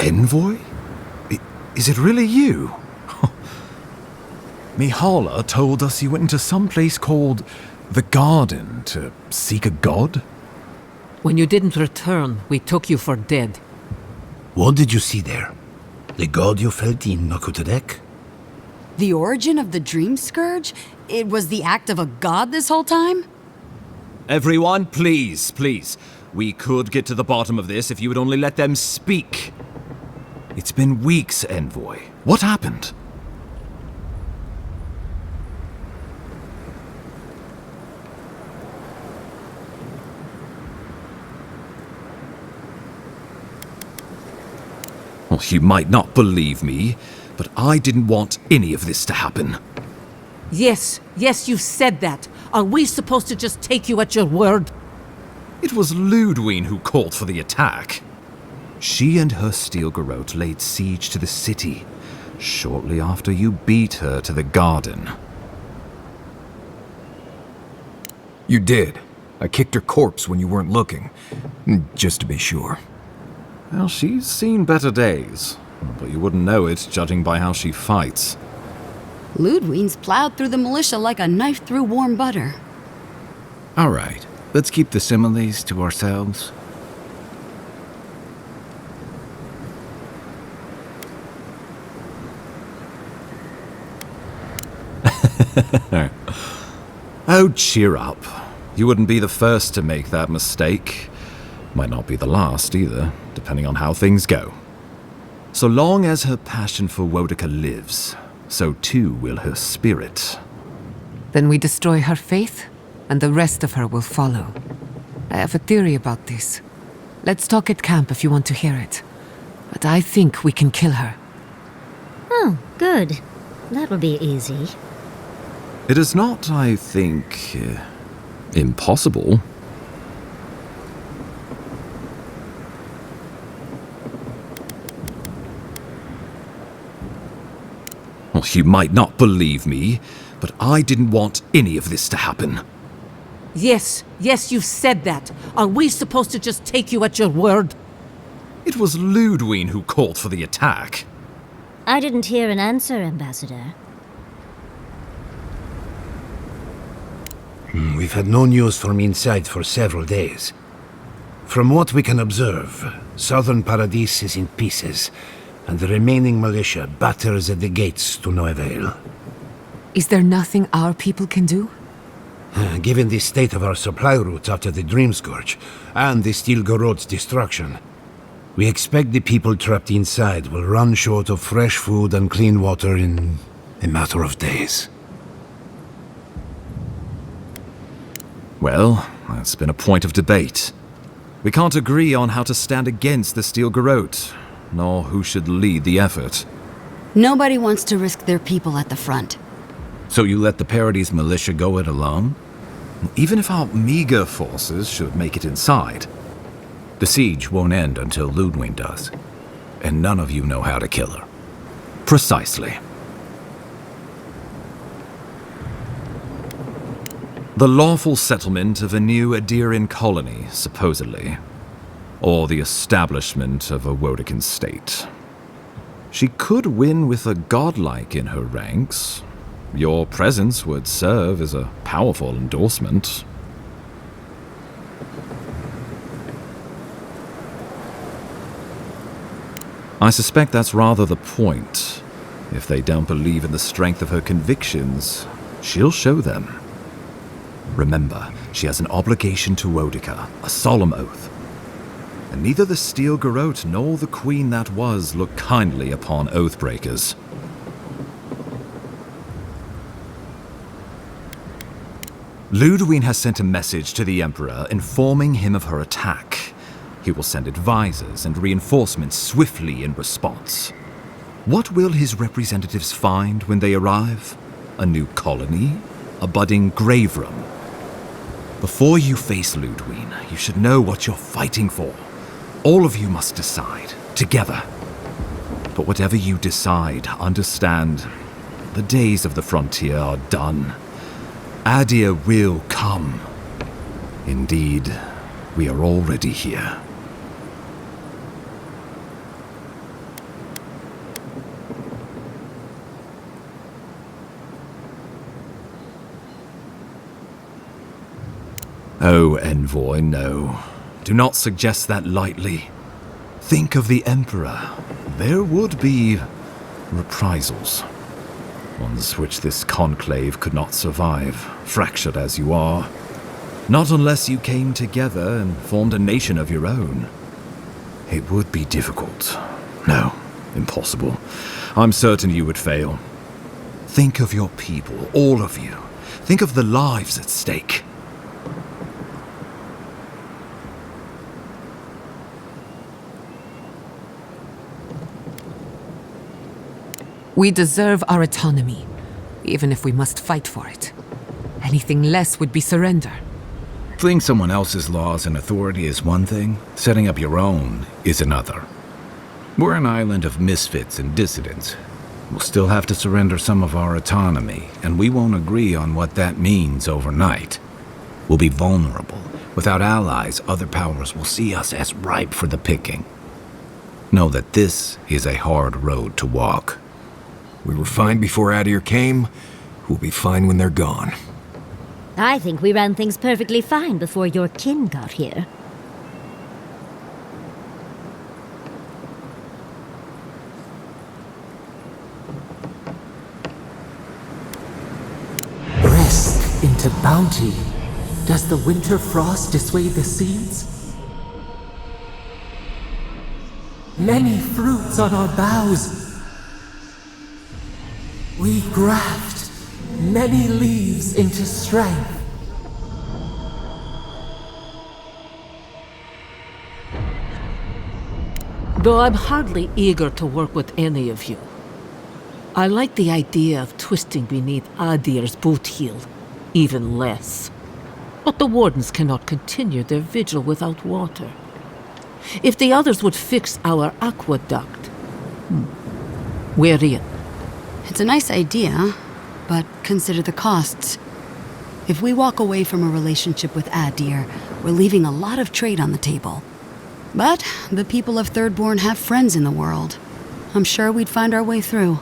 Envoy? Is it really you? Mihala told us you went into some place called the Garden to seek a god? When you didn't return, we took you for dead. What did you see there? The god you felt in Nokutadek? The origin of the Dream Scourge? It was the act of a god this whole time? Everyone, please, please. We could get to the bottom of this if you would only let them speak. It's been weeks, Envoy. What happened? Well, you might not believe me, but I didn't want any of this to happen. Yes, you said that. Are we supposed to just take you at your word? It was Ludwine who called for the attack. She and her steel garrote laid siege to the city shortly after you beat her to the garden. You did. I kicked her corpse when you weren't looking, just to be sure. Well, she's seen better days, but you wouldn't know it judging by how she fights. Ludwine's plowed through the militia like a knife through warm butter. All right, let's keep the similes to ourselves. Oh, cheer up. You wouldn't be the first to make that mistake. Might not be the last either, depending on how things go. So long as her passion for Wodica lives, so too will her spirit. Then we destroy her faith, and the rest of her will follow. I have a theory about this. Let's talk at camp if you want to hear it. But I think we can kill her. Oh, good. That will be easy. It is not, I think, impossible. Well, you might not believe me, but I didn't want any of this to happen. Yes, you said that. Are we supposed to just take you at your word? It was Ludwine who called for the attack. I didn't hear an answer, Ambassador. We've had no news from inside for several days. From what we can observe, southern Paradis is in pieces, and the remaining militia batters at the gates to no avail. Is there nothing our people can do? Given the state of our supply routes after the Dream Scourge, and the Steel Garrote's destruction, we expect the people trapped inside will run short of fresh food and clean water in a matter of days. Well, that's been a point of debate. We can't agree on how to stand against the Steel Garrote, nor who should lead the effort. Nobody wants to risk their people at the front. So you let the Paradis militia go it alone? Even if our meager forces should make it inside. The siege won't end until Ludwine does. And none of you know how to kill her. Precisely. The lawful settlement of a new Adirian colony, supposedly. Or the establishment of a Wodican state. She could win with a godlike in her ranks. Your presence would serve as a powerful endorsement. I suspect that's rather the point. If they don't believe in the strength of her convictions, she'll show them. Remember, she has an obligation to Wodica, a solemn oath. And neither the Steel Garrote nor the Queen that was look kindly upon oathbreakers. Ludwine has sent a message to the Emperor informing him of her attack. He will send advisors and reinforcements swiftly in response. What will his representatives find when they arrive? A new colony? A budding grave room? Before you face Ludwine, you should know what you're fighting for. All of you must decide, together. But whatever you decide, understand, the days of the frontier are done. Adir will come. Indeed, we are already here. Oh, Envoy, no. Do not suggest that lightly. Think of the Emperor. There would be reprisals. Ones which this conclave could not survive, fractured as you are. Not unless you came together and formed a nation of your own. It would be difficult. No, impossible. I'm certain you would fail. Think of your people, all of you. Think of the lives at stake. We deserve our autonomy, even if we must fight for it. Anything less would be surrender. Fleeing someone else's laws and authority is one thing, setting up your own is another. We're an island of misfits and dissidents. We'll still have to surrender some of our autonomy, and we won't agree on what that means overnight. We'll be vulnerable. Without allies, other powers will see us as ripe for the picking. Know that this is a hard road to walk. We were fine before Adir came. We'll be fine when they're gone. I think we ran things perfectly fine before your kin got here. Rest into bounty. Does the winter frost dissuade the seeds? Many fruits on our boughs. We graft many leaves into strength. Though I'm hardly eager to work with any of you. I like the idea of twisting beneath Adir's boot heel, even less. But the wardens cannot continue their vigil without water. If the others would fix our aqueduct, we're in. It's a nice idea, but consider the costs. If we walk away from a relationship with Adir, we're leaving a lot of trade on the table. But the people of Thirdborn have friends in the world. I'm sure we'd find our way through.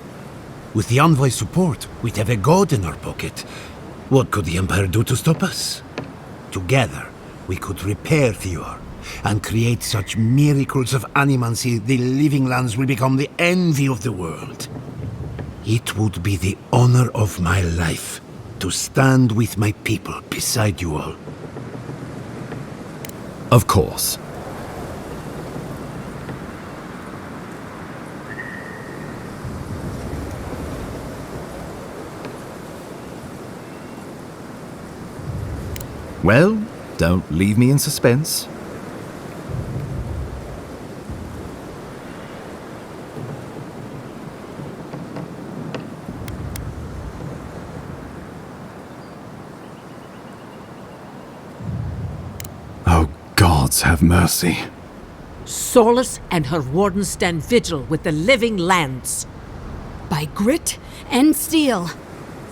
With the Envoy's support, we'd have a god in our pocket. What could the Empire do to stop us? Together, we could repair Eora and create such miracles of animancy the living lands will become the envy of the world. It would be the honor of my life to stand with my people beside you all. Of course. Well, don't leave me in suspense. Oh, gods have mercy. Solus and her wardens stand vigil with the living lands. By grit and steel,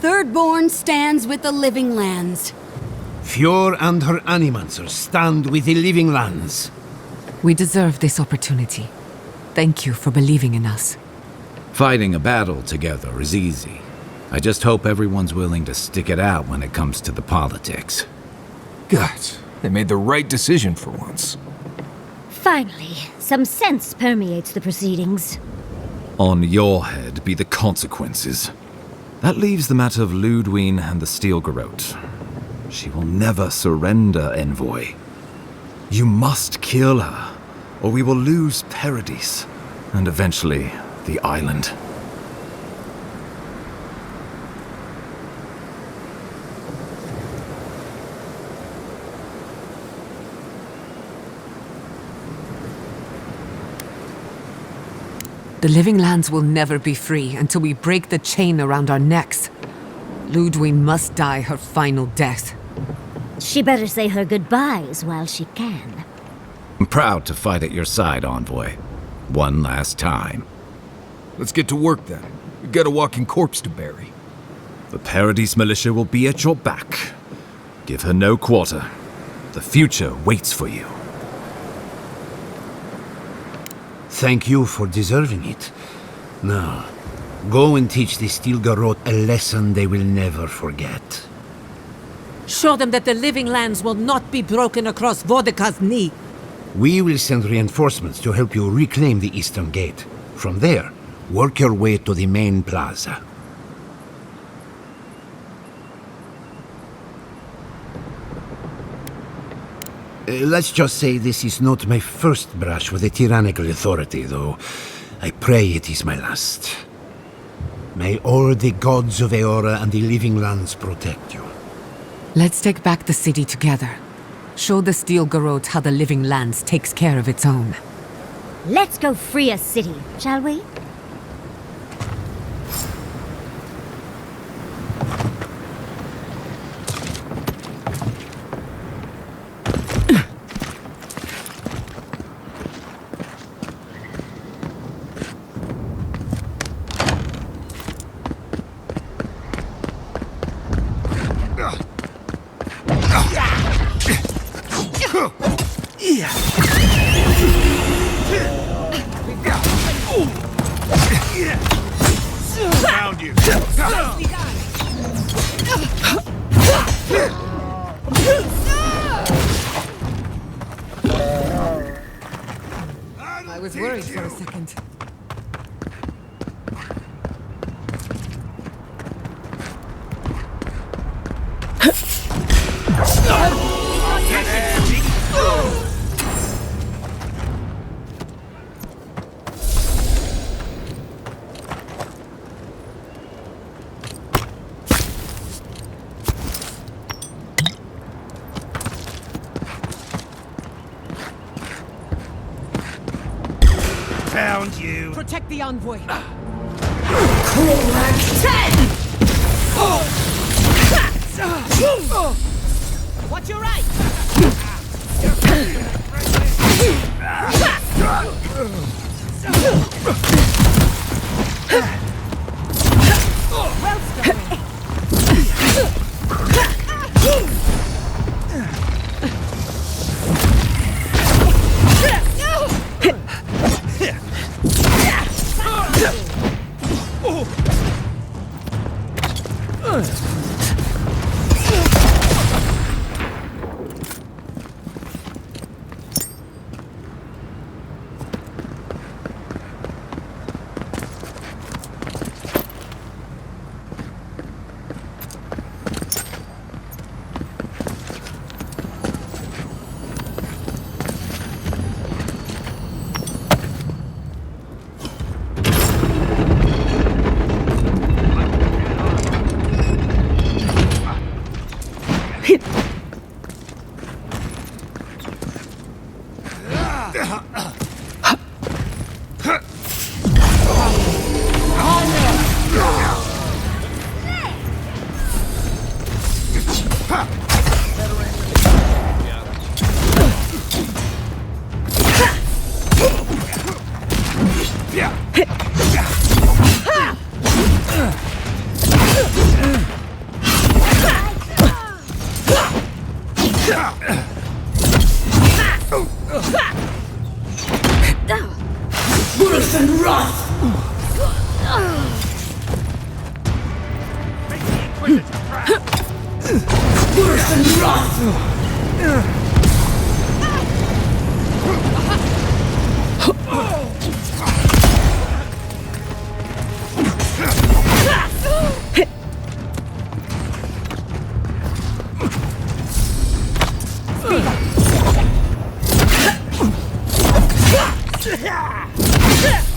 Thirdborn stands with the living lands. Fjord and her animancers stand with the living lands. We deserve this opportunity. Thank you for believing in us. Fighting a battle together is easy. I just hope everyone's willing to stick it out when it comes to the politics. God, they made the right decision for once. Finally, some sense permeates the proceedings. On your head be the consequences. That leaves the matter of Ludwine and the Steel Garrote. She will never surrender, Envoy. You must kill her, or we will lose Paradis, and eventually the island. The living lands will never be free until we break the chain around our necks. Ludwine must die her final death. She better say her goodbyes while she can. I'm proud to fight at your side, Envoy. One last time. Let's get to work then. We've got a walking corpse to bury. The Paradis militia will be at your back. Give her no quarter. The future waits for you. Thank you for deserving it. Now, go and teach the Steel Garrote a lesson they will never forget. Show them that the living lands will not be broken across Vodka's knee. We will send reinforcements to help you reclaim the Eastern Gate. From there, work your way to the main plaza. Let's just say this is not my first brush with a tyrannical authority, though. I pray it is my last. May all the gods of Eora and the living lands protect you. Let's take back the city together. Show the Steel Garrote how the living lands takes care of its own. Let's go free a city, shall we? I was worried for a second. Found you. Protect the envoy. Watch your right!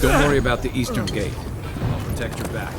Don't worry about the Eastern Gate. I'll protect your back.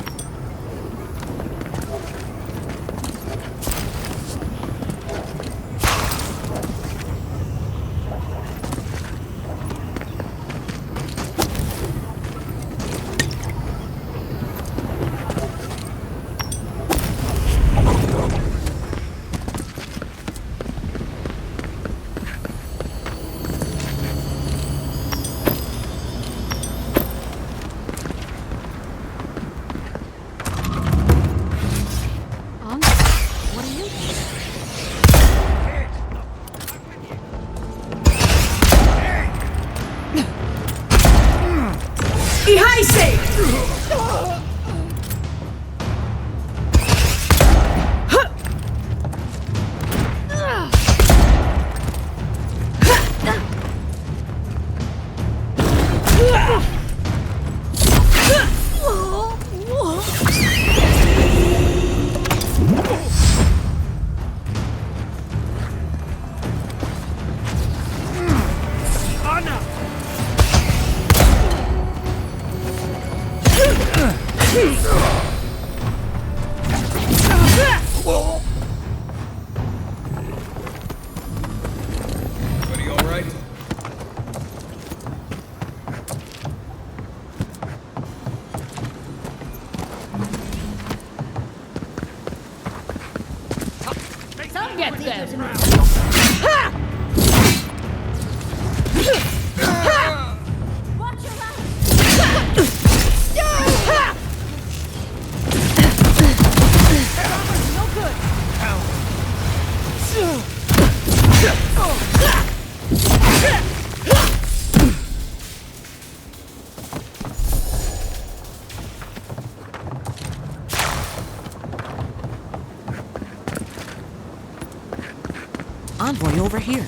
over here.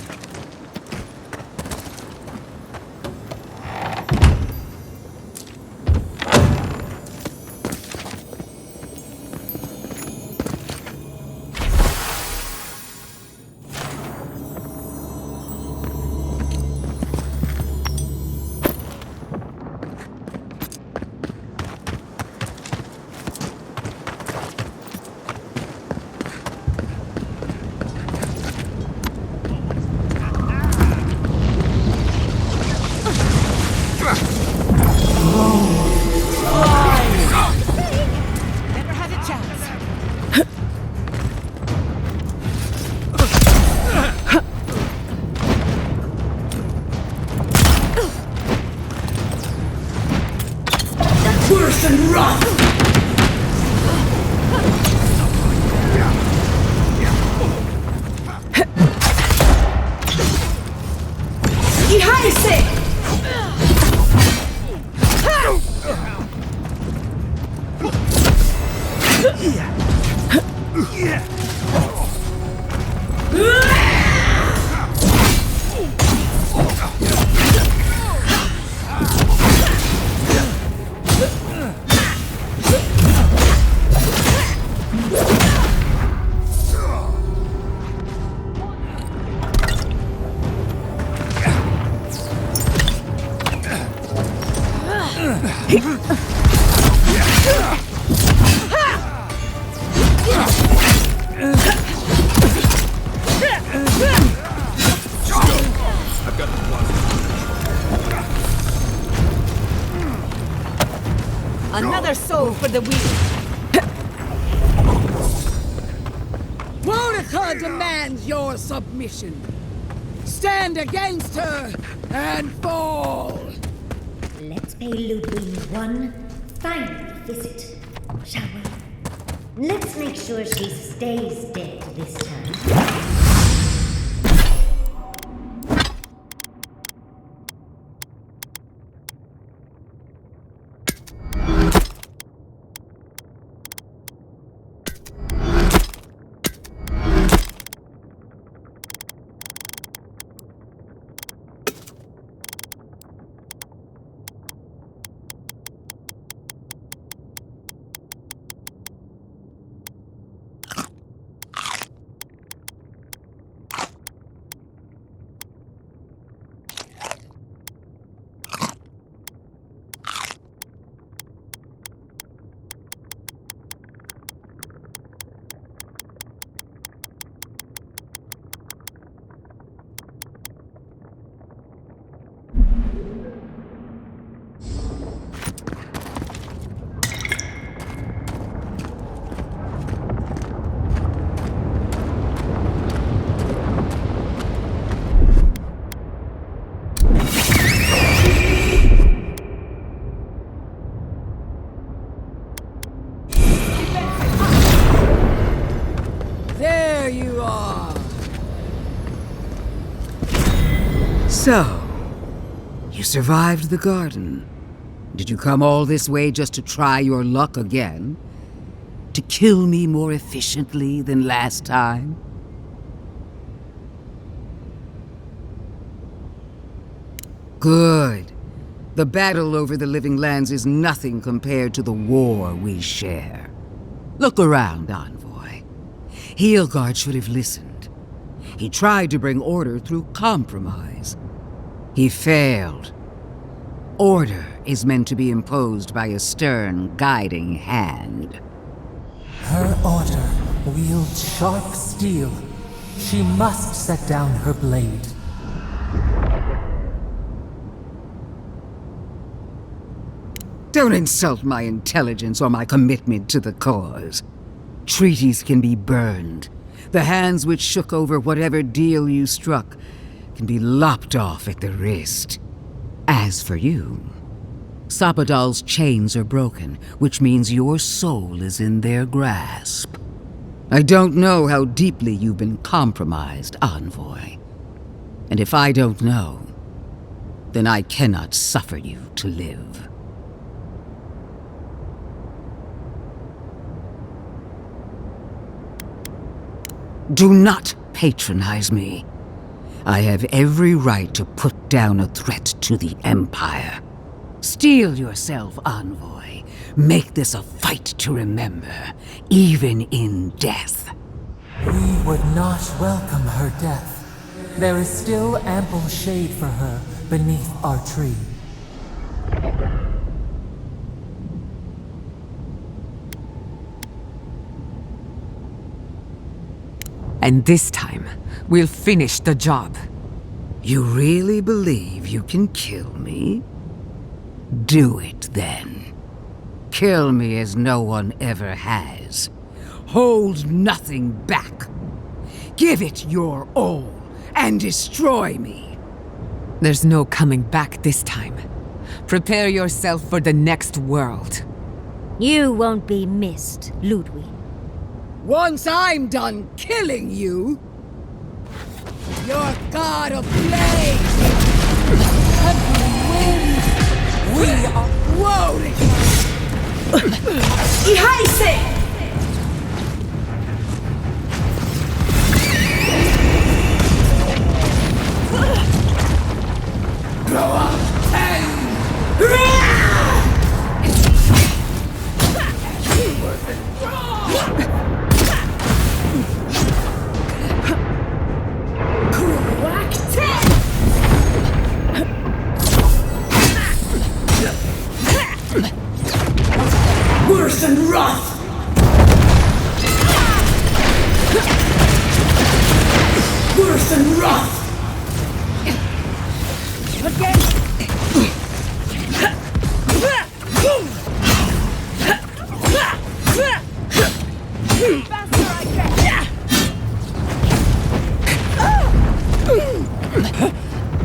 Another soul for the wield. Mordecai demands your submission. Stand against her and fall. Let's pay Ludwig one final visit, shall we? Let's make sure she stays dead this time. There you are. So, you survived the garden. Did you come all this way just to try your luck again? To kill me more efficiently than last time? Good. The battle over the Living Lands is nothing compared to the war we share. Look around, Envoy. Heelgard should have listened. He tried to bring order through compromise. He failed. Order is meant to be imposed by a stern, guiding hand. Her order wields sharp steel. She must set down her blade. Don't insult my intelligence or my commitment to the cause. Treaties can be burned. The hands which shook over whatever deal you struck can be lopped off at the wrist. As for you, Sapadal's chains are broken, which means your soul is in their grasp. I don't know how deeply you've been compromised, Envoy. And if I don't know, then I cannot suffer you to live. Do not patronize me. I have every right to put down a threat to the Empire. Steel yourself, envoy. Make this a fight to remember, even in death. We would not welcome her death. There is still ample shade for her beneath our tree. And this time, we'll finish the job. You really believe you can kill me? Do it then. Kill me as no one ever has. Hold nothing back. Give it your all and destroy me. There's no coming back this time. Prepare yourself for the next world. You won't be missed, Ludwig. Once I'm done killing you, your god of flame, we are rolling. Worse than wrath! Worse than wrath!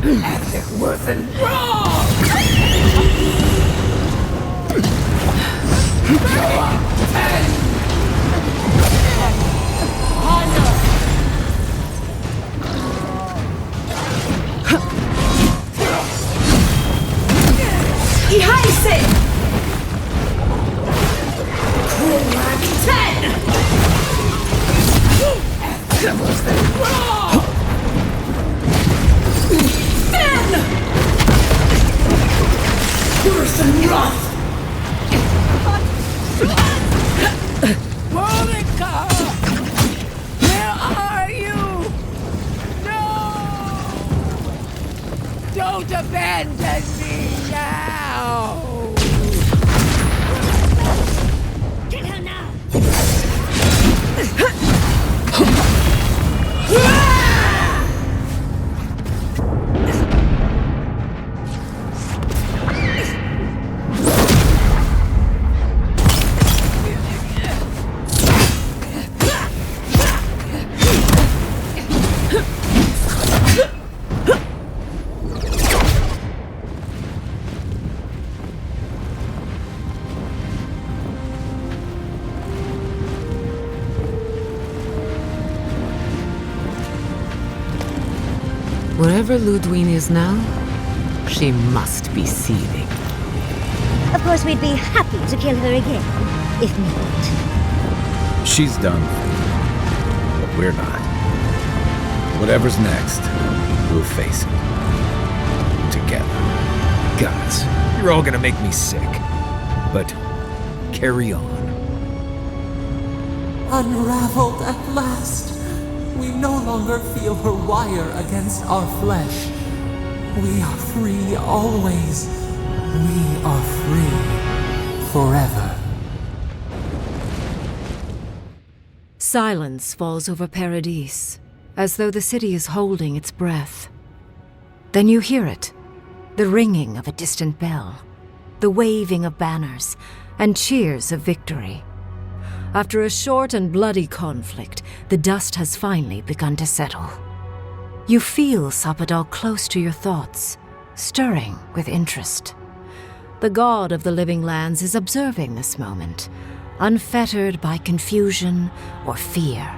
Nothing worse than wrong! Worse than wrath! Monica! Where are you? No! Don't abandon me now! Kill her now! Wherever Ludwig is now, she must be seething. Of course, we'd be happy to kill her again, if needed. She's done. But we're not. Whatever's next, we'll face it. Together. Guys, you're all gonna make me sick. But carry on. Unraveled at last. We no longer feel her wire against our flesh. We are free always. We are free forever. Silence falls over Paradis, as though the city is holding its breath. Then you hear it, the ringing of a distant bell, the waving of banners, and cheers of victory. After a short and bloody conflict, the dust has finally begun to settle. You feel Sapadal close to your thoughts, stirring with interest. The god of the living lands is observing this moment, unfettered by confusion or fear.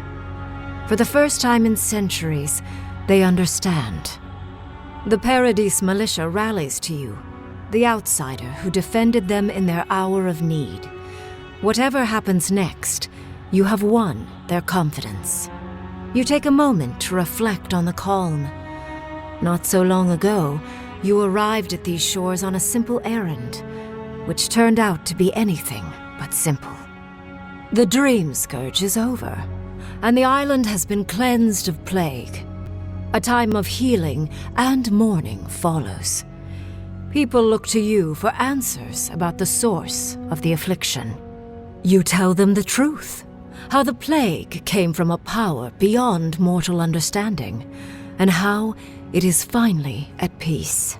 For the first time in centuries, they understand. The Paradis militia rallies to you, the outsider who defended them in their hour of need. Whatever happens next, you have won their confidence. You take a moment to reflect on the calm, Not so long ago, you arrived at these shores on a simple errand, which turned out to be anything but simple. The Dream Scourge is over, and the island has been cleansed of plague. A time of healing and mourning follows. People look to you for answers about the source of the affliction. You tell them the truth, how the plague came from a power beyond mortal understanding, and how it is finally at peace.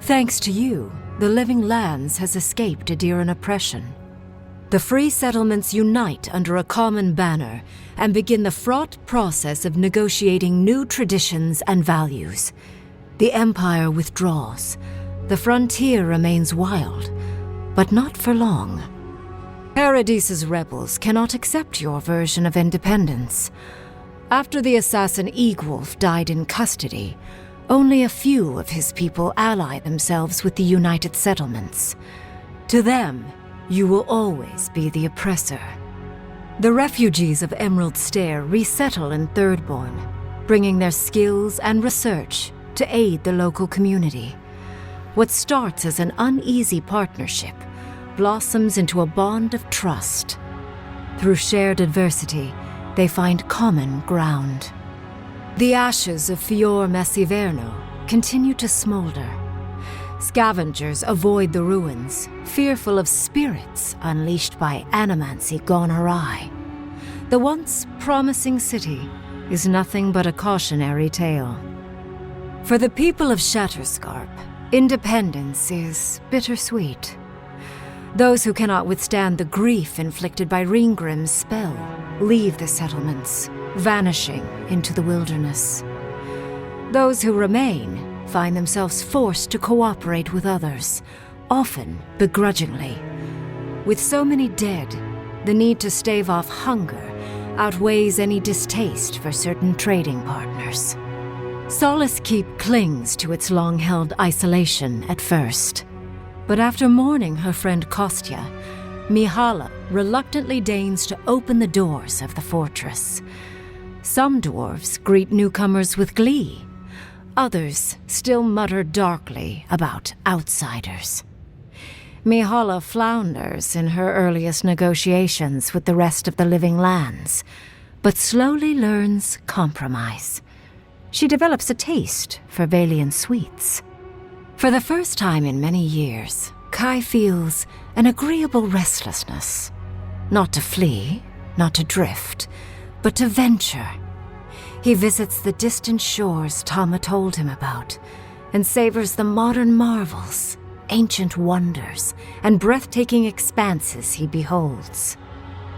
Thanks to you, the Living Lands has escaped Adiran oppression. The free settlements unite under a common banner and begin the fraught process of negotiating new traditions and values. The Empire withdraws. The frontier remains wild, but not for long. Paradise's rebels cannot accept your version of independence. After the assassin Egwolf died in custody, only a few of his people ally themselves with the United Settlements. To them, you will always be the oppressor. The refugees of Emerald Stair resettle in Thirdborn, bringing their skills and research to aid the local community. What starts as an uneasy partnership blossoms into a bond of trust. Through shared adversity, they find common ground. The ashes of Fior Messiverno continue to smolder. Scavengers avoid the ruins, fearful of spirits unleashed by animancy gone awry. The once promising city is nothing but a cautionary tale. For the people of Shatterscarp, independence is bittersweet. Those who cannot withstand the grief inflicted by Ringgrim's spell leave the settlements, vanishing into the wilderness. Those who remain find themselves forced to cooperate with others, often begrudgingly. With so many dead, the need to stave off hunger outweighs any distaste for certain trading partners. Solace Keep clings to its long-held isolation at first. But after mourning her friend Kostya, Mihala reluctantly deigns to open the doors of the fortress. Some dwarves greet newcomers with glee. Others still mutter darkly about outsiders. Mihala flounders in her earliest negotiations with the rest of the Living Lands, but slowly learns compromise. She develops a taste for Valian sweets. For the first time in many years, Kai feels an agreeable restlessness. Not to flee, not to drift, but to venture. He visits the distant shores Tama told him about, and savors the modern marvels, ancient wonders, and breathtaking expanses he beholds.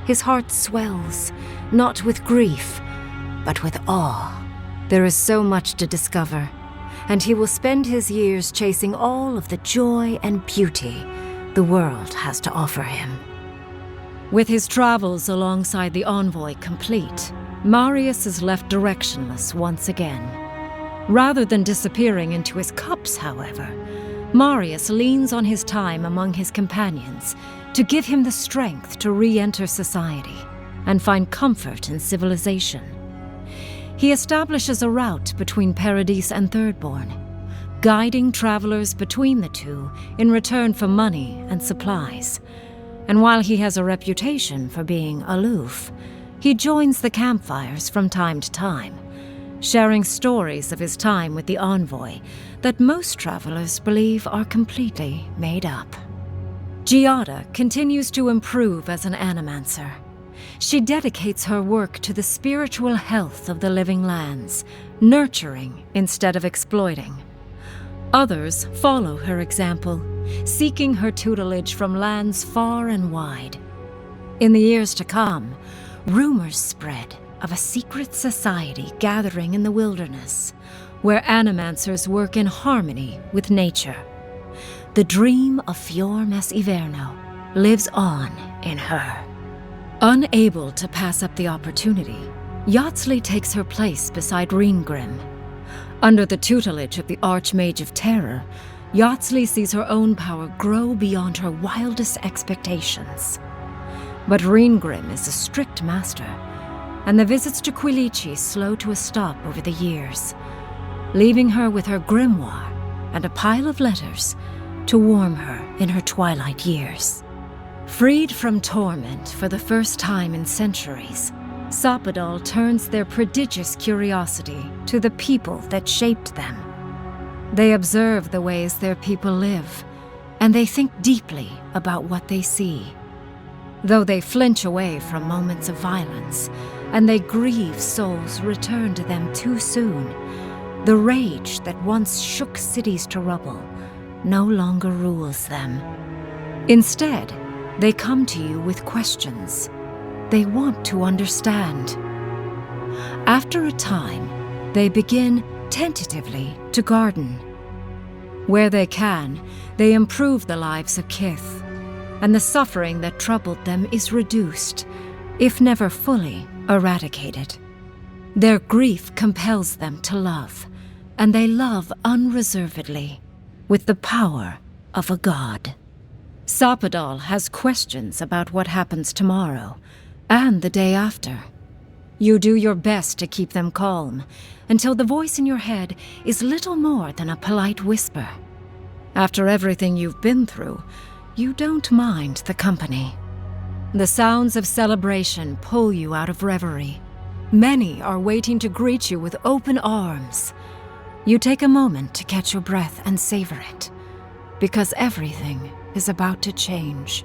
His heart swells, not with grief, but with awe. There is so much to discover, and he will spend his years chasing all of the joy and beauty the world has to offer him. With his travels alongside the envoy complete, Marius is left directionless once again. Rather than disappearing into his cups, however, Marius leans on his time among his companions to give him the strength to re-enter society and find comfort in civilization. He establishes a route between Paradise and Thirdborn, guiding travelers between the two in return for money and supplies. And while he has a reputation for being aloof, he joins the campfires from time to time, sharing stories of his time with the envoy that most travelers believe are completely made up. Giada continues to improve as an animancer. She dedicates her work to the spiritual health of the Living Lands, nurturing instead of exploiting. Others follow her example, seeking her tutelage from lands far and wide. In the years to come, rumors spread of a secret society gathering in the wilderness, where animancers work in harmony with nature. The dream of Fior Messiverno lives on in her. Unable to pass up the opportunity, Yatsley takes her place beside Ringgrim. Under the tutelage of the Archmage of Terror, Yatsley sees her own power grow beyond her wildest expectations. But Ringgrim is a strict master, and the visits to Quilici slow to a stop over the years. leaving her with her grimoire and a pile of letters to warm her in her twilight years. Freed from torment for the first time in centuries, Sopadal turns their prodigious curiosity to the people that shaped them. They observe the ways their people live, and they think deeply about what they see. Though they flinch away from moments of violence, and they grieve souls returned to them too soon, the rage that once shook cities to rubble no longer rules them. Instead, they come to you with questions. They want to understand. After a time, they begin tentatively to garden. Where they can, they improve the lives of Kith, and the suffering that troubled them is reduced, if never fully eradicated. Their grief compels them to love, and they love unreservedly, with the power of a god. Sopadal has questions about what happens tomorrow, and the day after. You do your best to keep them calm, until the voice in your head is little more than a polite whisper. After everything you've been through, you don't mind the company. The sounds of celebration pull you out of reverie. Many are waiting to greet you with open arms. You take a moment to catch your breath and savor it, because everything is about to change.